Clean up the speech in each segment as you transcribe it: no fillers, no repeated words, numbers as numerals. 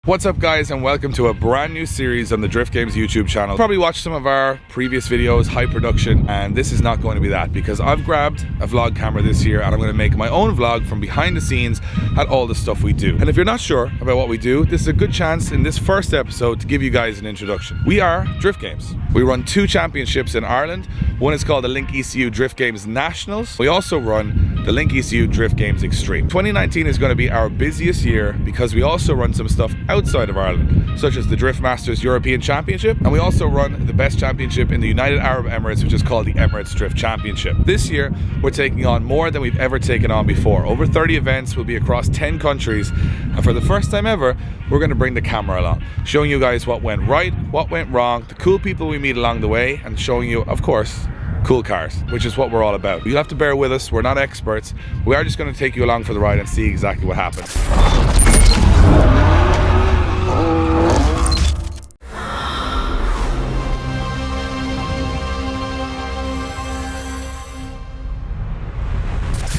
What's up guys, and welcome to a brand new series on the Drift Games YouTube channel. Probably watched some of our previous videos, high production, and this is not going to be that because I've grabbed a vlog camera this year and I'm going to make my own vlog from behind the scenes at all the stuff we do. And if you're not sure about what we do, this is a good chance in this first episode to give you guys an introduction. We are Drift Games. We run 2 championships in Ireland. One is called the Link ECU Drift Games Nationals. We also run the Link ECU Drift Games Extreme. 2019 is going to be our busiest year because we also run some stuff outside of Ireland, such as the Drift Masters European Championship, and we also run the best championship in the United Arab Emirates, which is called the Emirates Drift Championship. This year, we're taking on more than we've ever taken on before. Over 30 events will be across 10 countries, and for the first time ever, we're going to bring the camera along, showing you guys what went right, what went wrong, the cool people we meet along the way, and showing you, of course, cool cars, which is what we're all about. You'll have to bear with us, we're not experts. We are just going to take you along for the ride and see exactly what happens.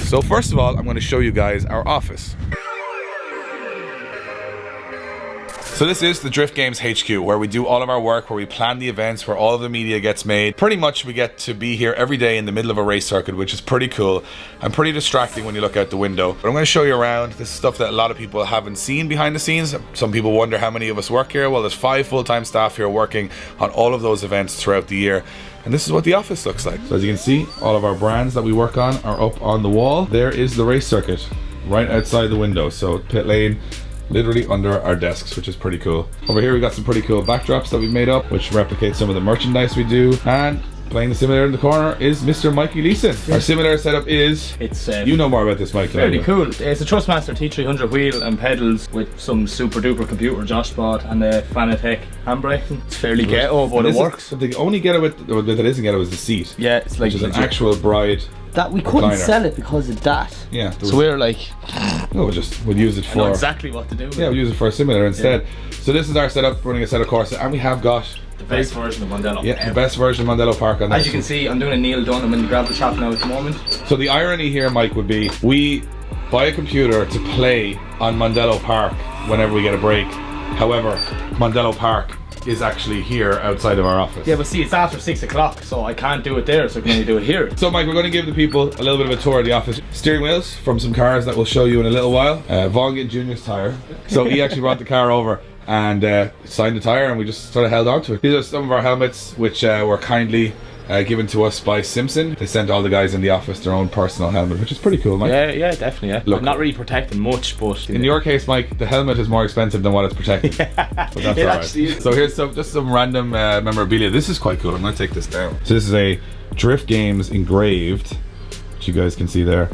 So first of all, I'm going to show you guys our office. So this is the Drift Games HQ, where we do all of our work, where we plan the events, where all of the media gets made. Pretty much we get to be here every day in the middle of a race circuit, which is pretty cool and pretty distracting when you look out the window. But I'm going to show you around. This is stuff that a lot of people haven't seen behind the scenes. Some people wonder how many of us work here. Well, there's 5 full-time staff here working on all of those events throughout the year. And this is what the office looks like. So as you can see, all of our brands that we work on are up on the wall. There is the race circuit right outside the window. So pit lane, literally under our desks, which is pretty cool. Over here we got some pretty cool backdrops that we've made up, which replicate some of the merchandise we do. And playing the simulator in the corner is Mr. Mikey Leeson. Our simulator setup is, you know more about this, Mike. Very cool. It's a Trustmaster T300 wheel and pedals with some super duper computer Josh bought and a Fanatec handbrake. It's fairly ghetto, but it works. The only ghetto that isn't ghetto is the seat. Yeah, it's like, which is an actual bride. That we couldn't sell it because of that. Yeah. So we're like, no, we'll use it for. I know exactly what to do. Yeah, we'll use it for a simulator instead. Yeah. So this is our setup, running a set of courses, and we have got the best version of Mondello. Yeah, the best version of Mondello Park on that. As you can see, I'm doing a Neil Dunn. I'm in the gravel shop now at the moment. So the irony here, Mike, would be we buy a computer to play on Mondello Park whenever we get a break. However, Mondello Park is actually here outside of our office. Yeah, but see, it's after 6 o'clock, so I can't do it there, so I can only do it here. So Mike, we're going to give the people a little bit of a tour of the office. Steering wheels from some cars that we'll show you in a little while. Vaughan Jr.'s tyre. So he actually brought the car over and signed the tyre, and we just sort of held on to it. These are some of our helmets, which were kindly given to us by Simpson. They sent all the guys in the office their own personal helmet, which is pretty cool, Mike. Yeah, definitely, yeah. Look, I'm not really protecting much, but in your case, Mike, the helmet is more expensive than what it's protecting. But that's alright. So here's just some random memorabilia. This is quite cool. I'm going to take this down. So this is a Drift Games engraved, which you guys can see there,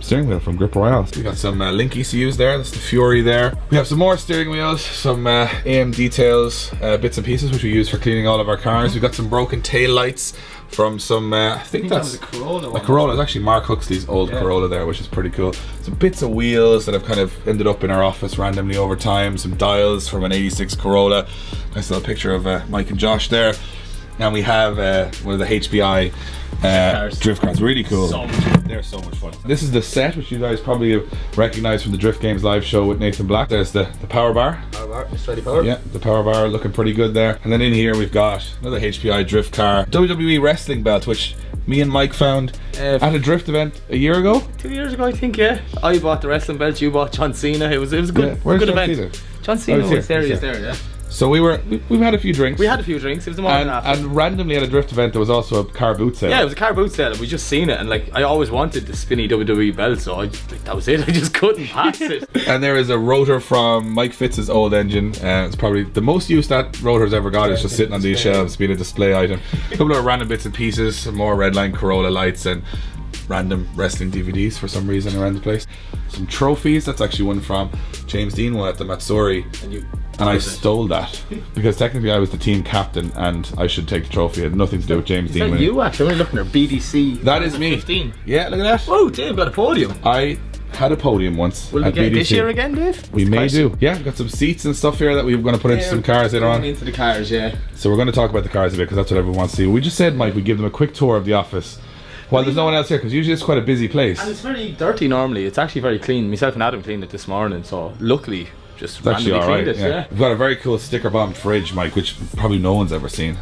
steering wheel from Grip Royale. We got some Link ECUs there. That's the Fury there. We have some more steering wheels, some AM details, bits and pieces, which we use for cleaning all of our cars. We've got some broken tail lights from some, I think that's a Corolla. A Corolla. It's actually Mark Huxley's old Corolla there, which is pretty cool. Some bits of wheels that have kind of ended up in our office randomly over time. Some dials from an 86 Corolla. Nice little picture of Mike and Josh there. And we have one of the HBI drift cars. Really cool. They're so much fun. This is the set, which you guys probably recognize from the Drift Games live show with Nathan Black. There's the power bar. Steady power. Yeah, the power bar looking pretty good there. And then in here we've got another HBI drift car. WWE wrestling belt, which me and Mike found at a drift event a year ago. 2 years ago, I think, yeah. I bought the wrestling belt, you bought John Cena. It was a good, good event. John Cena was there, yeah. So we've had a few drinks. We had a few drinks. It was a morning after. And randomly at a drift event there was also a car boot sale. Yeah, it was a car boot sale. We just seen it, and like I always wanted the spinny WWE belt, so that was it. I just couldn't pass it. And there is a rotor from Mike Fitz's old engine. It's probably the most use that rotor's ever got. Is just sitting on these shelves, being a display item. A couple of random bits and pieces, some more Redline Corolla lights, and random wrestling DVDs for some reason around the place. Some trophies. That's actually one from James Dean, one at the Matsuri. And I stole that because technically I was the team captain and I should take the trophy. It had nothing to do with James Dean. Is that you actually? We're looking at BDC. That is me. 15. Yeah, look at that. Oh, Dave got a podium. I had a podium once. Will we get it this year again, Dave? We may do. Yeah, we've got some seats and stuff here that we're going to put into some cars later on. Into the cars, yeah. So we're going to talk about the cars a bit because that's what everyone wants to see. We just said, Mike, we'd give them a quick tour of the office. Well, there's no one else here because usually it's quite a busy place. And it's very dirty normally. It's actually very clean. Myself and Adam cleaned it this morning, so luckily just It's actually randomly alright. cleaned it. Yeah. We've got a very cool sticker bomb fridge, Mike, which probably no one's ever seen.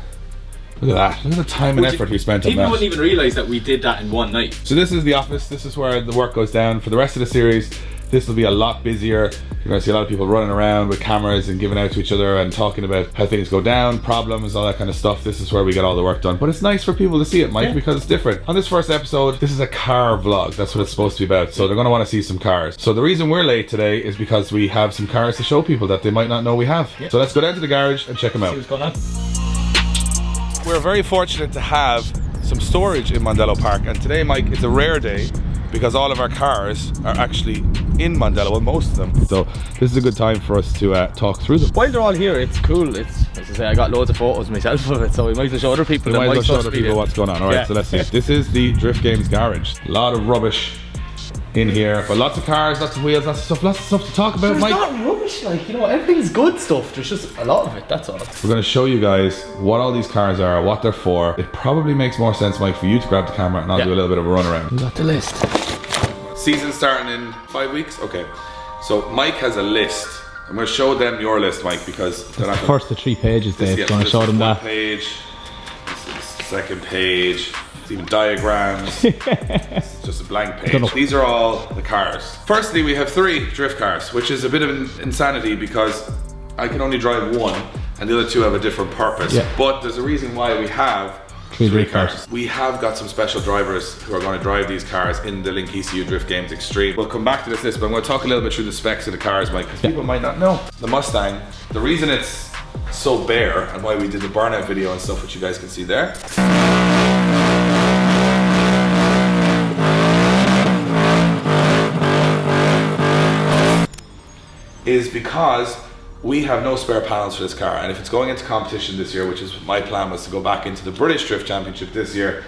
Look at that. Look at the time and effort we spent on People that. wouldn't even realise that we did that in one night. So this is the office. This is where the work goes down. For the rest of the series, this will be a lot busier. You're going to see a lot of people running around with cameras and giving out to each other and talking about how things go down, problems, all that kind of stuff. This is where we get all the work done. But it's nice for people to see it, Mike, because it's different. On this first episode, this is a car vlog. That's what it's supposed to be about. So they're going to want to see some cars. So the reason we're late today is because we have some cars to show people that they might not know we have. So let's go down to the garage and check them out. See what's going on. We're very fortunate to have some storage in Mondello Park, and today, Mike, it's a rare day because all of our cars are actually in Mondello, well, most of them. So this is a good time for us to talk through them. While they're all here, it's cool. It's, as I say, I got loads of photos myself of it, so we might as well show other people. We might as well show other people what's going on. All right, so let's see. This is the Drift Games garage. A lot of rubbish in here, but lots of cars, lots of wheels, lots of stuff to talk about, There's Mike. not rubbish, like, you know, everything's good stuff. There's just a lot of it, that's all. We're going to show you guys what all these cars are, what they're for. It probably makes more sense, Mike, for you to grab the camera and I'll do a little bit of a run around. We got the list. Season starting in 5 weeks? Okay. So Mike has a list. I'm going to show them your list, Mike, because they're not going First the 3 pages, Dave. Do you want to show them that? Page. This is the second page. It's even diagrams. It's just a blank page. These are all the cars. Firstly, we have 3 drift cars, which is a bit of insanity because I can only drive one and the other 2 have a different purpose. Yeah. But there's a reason why we have 3 cars. We have got some special drivers who are going to drive these cars in the Link ECU Drift Games Extreme. We'll come back to this list, but I'm going to talk a little bit through the specs of the cars, Mike, because people might not know. The Mustang, the reason it's so bare and why we did the burnout video and stuff, which you guys can see there, is because we have no spare panels for this car, and if it's going into competition this year, which is my plan was to go back into the British Drift Championship this year,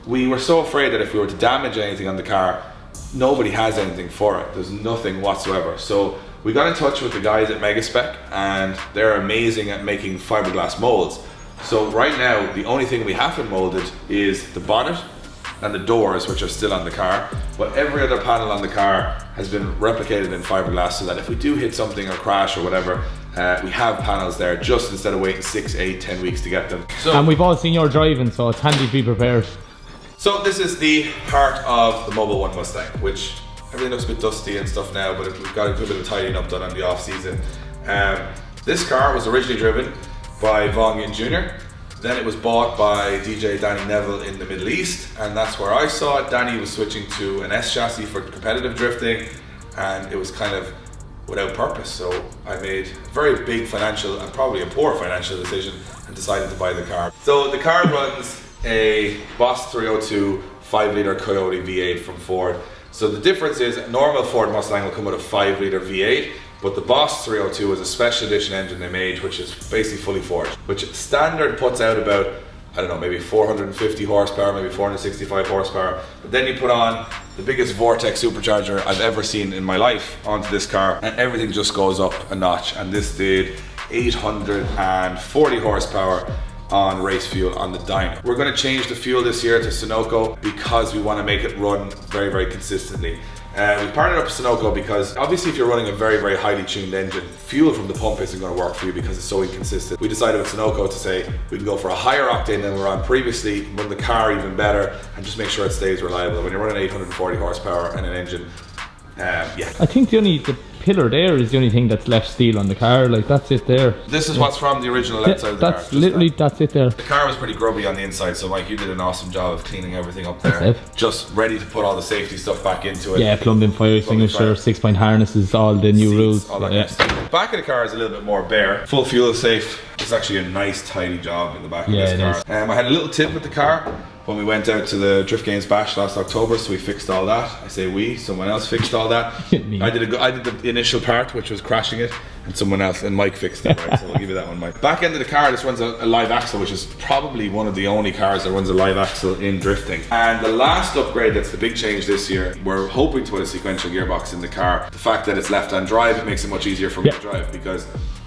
we were so afraid that if we were to damage anything on the car, nobody has anything for it. There's nothing whatsoever. So we got in touch with the guys at Megaspec, and they're amazing at making fiberglass molds. So right now, the only thing we haven't molded is the bonnet and the doors, which are still on the car, but every other panel on the car has been replicated in fiberglass so that if we do hit something or crash or whatever, we have panels there just instead of waiting 6, 8, 10 weeks to get them. So, And we've all seen your driving, so it's handy to be prepared. so this is the heart of the Mobil 1 Mustang, which everything looks a bit dusty and stuff now, but we've got a good bit of tidying up done on the off season. This car was originally driven by Vaughn Ginn Jr. Then it was bought by DJ Danny Neville in the Middle East, and that's where I saw it. Danny was switching to an S chassis for competitive drifting, and it was kind of without purpose. So I made a very big financial and probably a poor financial decision and decided to buy the car. So the car runs a Boss 302 5-litre Coyote V8 from Ford. So the difference is a normal Ford Mustang will come with a 5-litre V8, but the Boss 302 is a special edition engine they made, which is basically fully forged, which standard puts out about, I don't know, maybe 450 horsepower, maybe 465 horsepower. But then you put on the biggest Vortex supercharger I've ever seen in my life onto this car, and everything just goes up a notch. And this did 840 horsepower on race fuel on the dyno. We're going to change the fuel this year to Sunoco because we want to make it run very, very consistently. We partnered up with Sunoco because obviously if you're running a very, very highly tuned engine, fuel from the pump isn't going to work for you because it's so inconsistent. We decided with Sunoco to say we can go for a higher octane than we're on previously, run the car even better, and just make sure it stays reliable. When you're running 840 horsepower and an engine, yeah. I think the pillar there is the only thing that's left steel on the car, like that's it there. This is what's from the original left side of the car. That's literally, that's it there. The car was pretty grubby on the inside, so Mike, you did an awesome job of cleaning everything up there. That's it. Just ready to put all the safety stuff back into it. Yeah, plumbed in fire extinguisher, 6-point harnesses, all the new Seats, rules. all that kind of stuff. Back of the car is a little bit more bare. Full fuel safe. It's actually a nice tidy job in the back of this car. I had a little tip with the car when we went out to the Drift Games Bash last October, so we fixed all that. I say we, someone else fixed all that. I did the initial part, which was crashing it, and someone else, and Mike fixed it, right? So we'll give you that one, Mike. Back end of the car, this runs a live axle, which is probably one of the only cars that runs a live axle in drifting. And the last upgrade, that's the big change this year, we're hoping to put a sequential gearbox in the car. The fact that it's left-hand drive, it makes it much easier for me to drive, because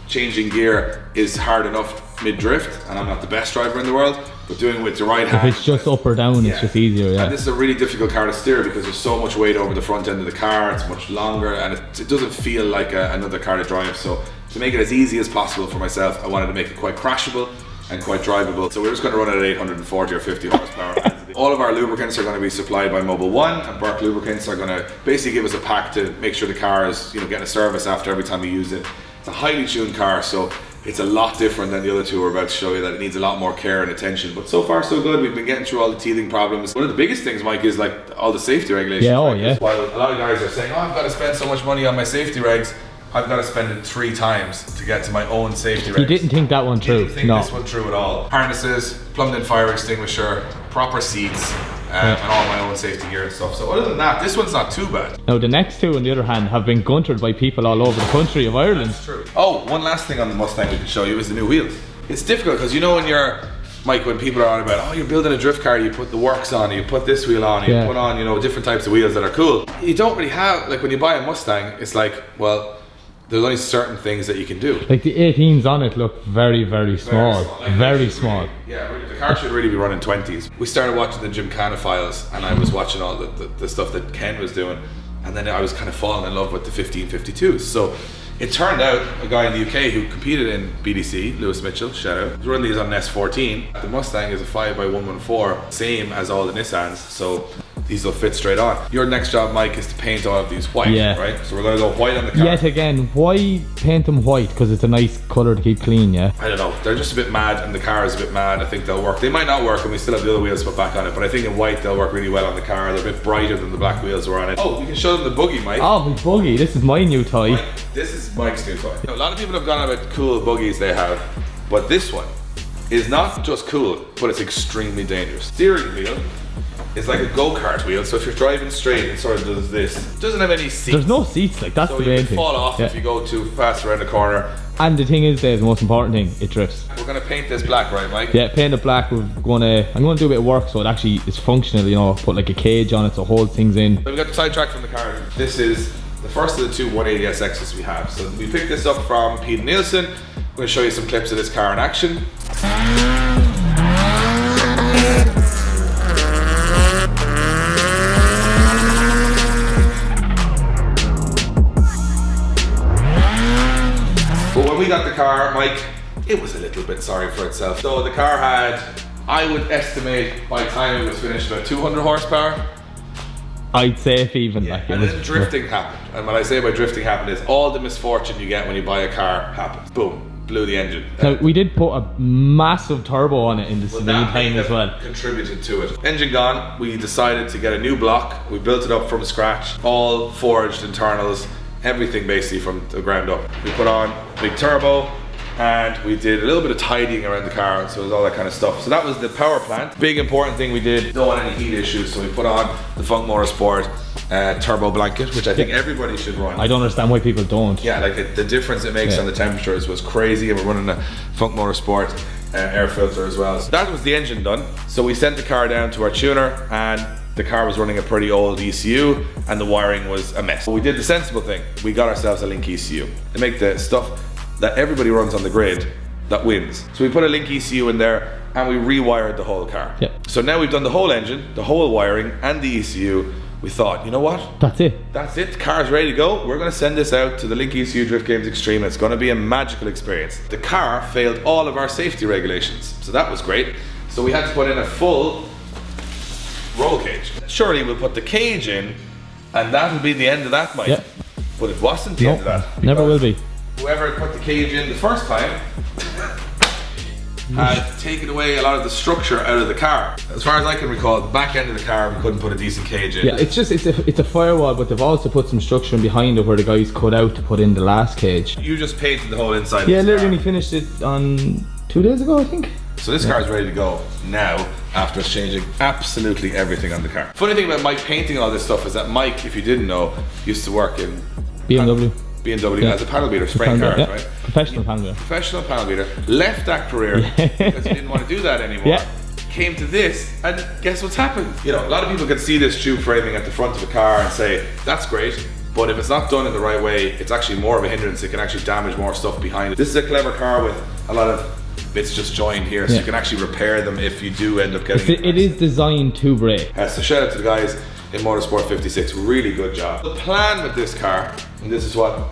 changing gear is hard enough mid-drift, and I'm not the best driver in the world, but doing it with the right hand. If it's just up or down, it's just easier, yeah. And this is a really difficult car to steer because there's so much weight over the front end of the car, it's much longer, and it doesn't feel like another car to drive. So to make it as easy as possible for myself, I wanted to make it quite crashable and quite drivable. So we're just going to run it at 840 or 50 horsepower. All of our lubricants are going to be supplied by Mobil 1, and Burke Lubricants are going to basically give us a pack to make sure the car is, getting a service after every time we use it. It's a highly tuned car, so it's a lot different than the other two we're about to show you, that it needs a lot more care and attention. But so far so good. We've been getting through all the teething problems. One of the biggest things, Mike, is like all the safety regulations. Yeah, right? yeah. While a lot of guys are saying, I've got to spend so much money on my safety regs, I've got to spend it 3 times to get to my own safety regs. You didn't think that one through? Didn't think this one through at all. Harnesses, plumbed in fire extinguisher, proper seats, and all my own safety gear and stuff. So other than that, this one's not too bad. Now the next two, on the other hand, have been guntered by people all over the country of Ireland. That's true. Oh, one last thing on the Mustang we can show you is the new wheels. It's difficult because when you're, Mike, when people are on about, you're building a drift car, you put the works on, you put this wheel on, you put on, different types of wheels that are cool. You don't really have, like when you buy a Mustang, it's like, well, there's only certain things that you can do. Like the 18s on it look very, very small. Very small. Yeah, the car should really be running 20s. We started watching the Gymkhana files, and I was watching all the stuff that Ken was doing, and then I was kind of falling in love with the 1552s. So it turned out a guy in the UK who competed in BDC, Lewis Mitchell, shout out, he's running these on an S14. The Mustang is a 5x114, same as all the Nissans, so these will fit straight on. Your next job, Mike, is to paint all of these white, right? So we're going to go white on the car. Yet again, why paint them white? Because it's a nice colour to keep clean, yeah? I don't know, they're just a bit mad, and the car is a bit mad. I think they'll work. They might not work, and we still have the other wheels put back on it, but I think in white they'll work really well on the car. They're a bit brighter than the black wheels were on it. Oh, we can show them the buggy, Mike. Oh, my buggy, this is my new toy. Mike, this is Mike's new toy. A lot of people have gone about cool buggies they have, but this one is not just cool, but it's extremely dangerous. Steering wheel is like a go-kart wheel, so if you're driving straight, it sort of does this. It doesn't have any seats. There's no seats, like that's so the you main can thing. fall off if you go too fast around the corner. And the thing is, the most important thing, it drifts. We're gonna paint this black, right, Mike? Yeah, paint it black. I'm gonna do a bit of work so it actually is functional, put like a cage on it so it holds things in. So we got the sidetrack from the car. This is the first of the two 180SXs we have. So we picked this up from Pete Nielsen. I'm gonna show you some clips of this car in action. But when we got the car, Mike, it was a little bit sorry for itself. So the car had, I would estimate by the time it was finished, about 200 horsepower. I'd say if even Yeah, like and then drifting happened. And what I say by drifting happened is all the misfortune you get when you buy a car happens. Boom, blew the engine. Now we did put a massive turbo on it in the meantime as well. Contributed to it. Engine gone, we decided to get a new block. We built it up from scratch, all forged internals, everything basically from the ground up. We put on big turbo, and we did a little bit of tidying around the car, so it was all that kind of stuff. So that was the power plant. Big important thing we did, don't want any heat issues, so we put on the Funk Motorsport turbo blanket, which I think everybody should run. I don't understand why people don't. Yeah, like the difference it makes on the temperatures was crazy, and we're running a Funk Motorsport air filter as well. So that was the engine done. So we sent the car down to our tuner, and the car was running a pretty old ECU, and the wiring was a mess. So we did the sensible thing. We got ourselves a Link ECU to make the stuff that everybody runs on the grid that wins. So we put a Link ECU in there, and we rewired the whole car. Yep. So now we've done the whole engine, the whole wiring, and the ECU. We thought, you know what? That's it. That's it, the car's ready to go. We're gonna send this out to the Link ECU Drift Games Extreme. It's gonna be a magical experience. The car failed all of our safety regulations, so that was great. So we had to put in a full roll cage. Surely we'll put the cage in, and that'll be the end of that, Mike. Yep. But it wasn't the end of that. Never will be. Whoever put the cage in the first time had taken away a lot of the structure out of the car. As far as I can recall, the back end of the car we couldn't put a decent cage in. Yeah, it's a firewall, but they've also put some structure in behind it where the guys cut out to put in the last cage. You just painted the whole inside. Yeah, of this literally car. finished it on 2 days ago, I think. So this car is ready to go now after us changing absolutely everything on the car. Funny thing about Mike painting all this stuff is that Mike, if you didn't know, used to work in BMW. as a panel beater, spraying cars, yeah. right? Professional panel beater. Professional panel beater. Left that career because he didn't want to do that anymore. Yeah. Came to this, and guess what's happened? You know, a lot of people can see this tube framing at the front of a car and say, that's great. but if it's not done in the right way, it's actually more of a hindrance. It can actually damage more stuff behind it. This is a clever car with a lot of bits just joined here, so you can actually repair them if you do end up getting it is designed to break. So shout out to the guys in Motorsport 56, really good job. The plan with this car, and this is what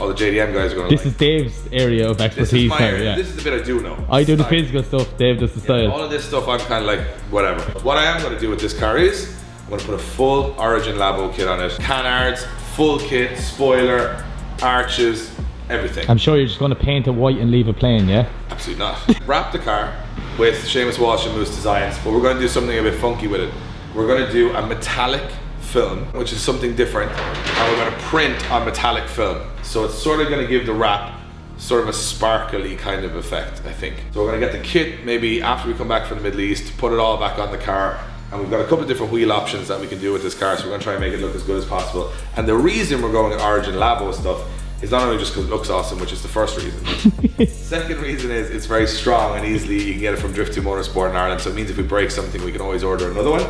all the JDM guys are going to This is Dave's area of expertise. This is my area. Yeah. This is the bit I do know. I do the physical stuff, Dave does the style. All of this stuff I'm kind of like, whatever. What I am going to do with this car is, I'm going to put a full Origin Labo kit on it. Canards, full kit, spoiler, arches, everything. I'm sure you're just going to paint it white and leave it plain, yeah? Absolutely not. Wrap the car with Seamus Walsh and Moose Designs, but we're going to do something a bit funky with it. We're going to do a metallic film, which is something different, and we're going to print on metallic film. So it's sort of going to give the wrap sort of a sparkly kind of effect, I think. So we're going to get the kit maybe after we come back from the Middle East, put it all back on the car, and we've got a couple of different wheel options that we can do with this car, so we're going to try and make it look as good as possible. And the reason we're going with Origin Labo stuff is not only just because it looks awesome, which is the first reason. Second reason is it's very strong and easily you can get it from Drift 2 Motorsport in Ireland, so it means if we break something we can always order another one.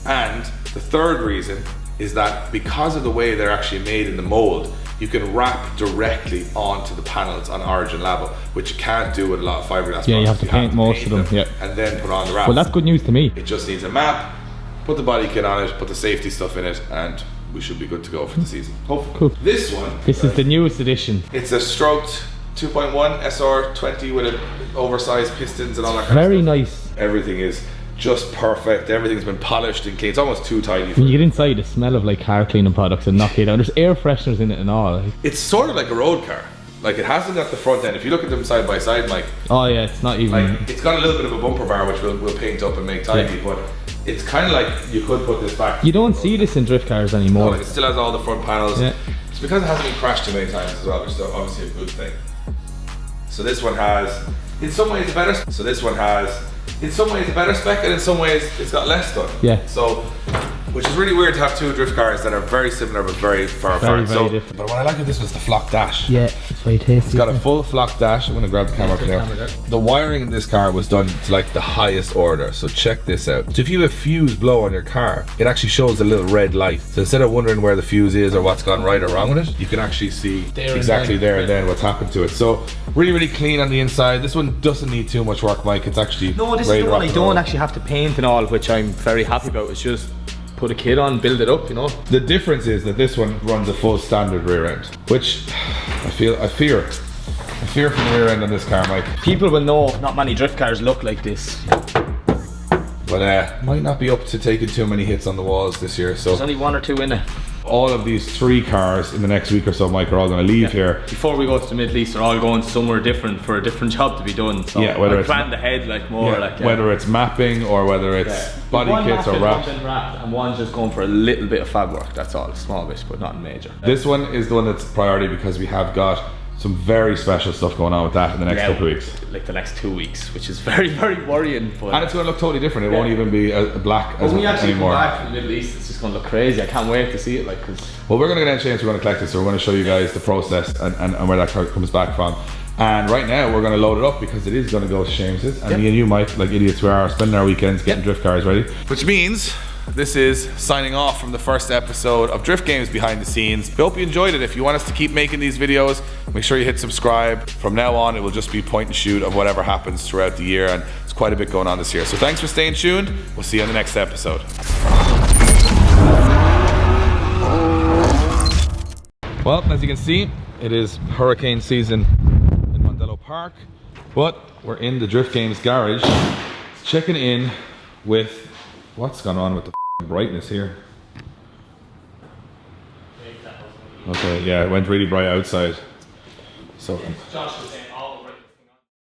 And the third reason is that because of the way they're actually made in the mold, you can wrap directly onto the panels on Origin Labo, which you can't do with a lot of fiberglass. Yeah, you have to paint most of them, yeah. And then put on the wrap. Well, that's good news to me. It just needs a map, put the body kit on it, put the safety stuff in it, and we should be good to go for the season. Hopefully. Cool. This one. This is the newest edition. It's a stroked 2.1 SR20 with oversized pistons and all that kind of stuff. Very nice. Everything is just perfect. Everything's been polished and clean. It's almost too tidy. When you get inside, the smell of like car cleaning products and knock it down. There's air fresheners in it and all. It's sort of like a road car. Like it hasn't got the front end. If you look at them side by side, Mike. Oh yeah, it's not even. Like, it's got a little bit of a bumper bar which we'll paint up and make tidy, but it's kind of like you could put this back. You don't see this in drift cars anymore. No, it still has all the front panels. Yeah. It's because it hasn't been crashed too many times as well, which is obviously a good thing. So this one has, in some ways, a better. So this one has, in some ways, a better spec, and in some ways, it's got less done. Yeah. So, which is really weird to have two drift cars that are very similar but very far apart. Very different. But what I like of this was the flock dash. Yeah, it's very tasty. It's got a full flock dash. I'm gonna grab the camera up there. The wiring in this car was done to like the highest order. So check this out. So if you have a fuse blow on your car, it actually shows a little red light. So instead of wondering where the fuse is or what's gone right or wrong with it, you can actually see exactly there and then what's happened to it. So really, really clean on the inside. This one doesn't need too much work, Mike. It's actually no, this is the one I don't actually have to paint and all, which I'm very happy about. It's just put a kit on, build it up, you know. The difference is that this one runs a full standard rear end, which I fear from the rear end on this car, Mike. People will know not many drift cars look like this. But might not be up to taking too many hits on the walls this year. So there's only one or two in it. All of these three cars in the next week or so, Mike, are all going to leave here. Before we go to the Middle East, they're all going somewhere different for a different job to be done. So yeah, whether it's planned ahead, like more like whether it's mapping or whether it's body kits or wraps. And one's just going for a little bit of fab work. That's all, a small bit, but not major. This one is the one that's priority because we have got some very special stuff going on with that in the next couple of weeks. Like the next 2 weeks, which is very, very worrying. But and it's going to look totally different. It won't even be a black as when we actually anymore. come back from the Middle East, it's just going to look crazy. I can't wait to see it. Like, cause well, we're going to get a chance. We're going to collect it, so we're going to show you guys the process and where that car comes back from. And right now we're going to load it up because it is going to go to Seamus's. And me and you, Mike, like idiots we are, spending our weekends getting drift cars ready. Which means this is signing off from the first episode of Drift Games Behind the Scenes. We hope you enjoyed it. If you want us to keep making these videos, make sure you hit subscribe. From now on, it will just be point and shoot of whatever happens throughout the year, and it's quite a bit going on this year. So thanks for staying tuned. We'll see you on the next episode. Well, as you can see, it is hurricane season in Mondello Park, but we're in the Drift Games garage, checking in with what's gone on with the brightness here. Okay, yeah, it went really bright outside. So Josh was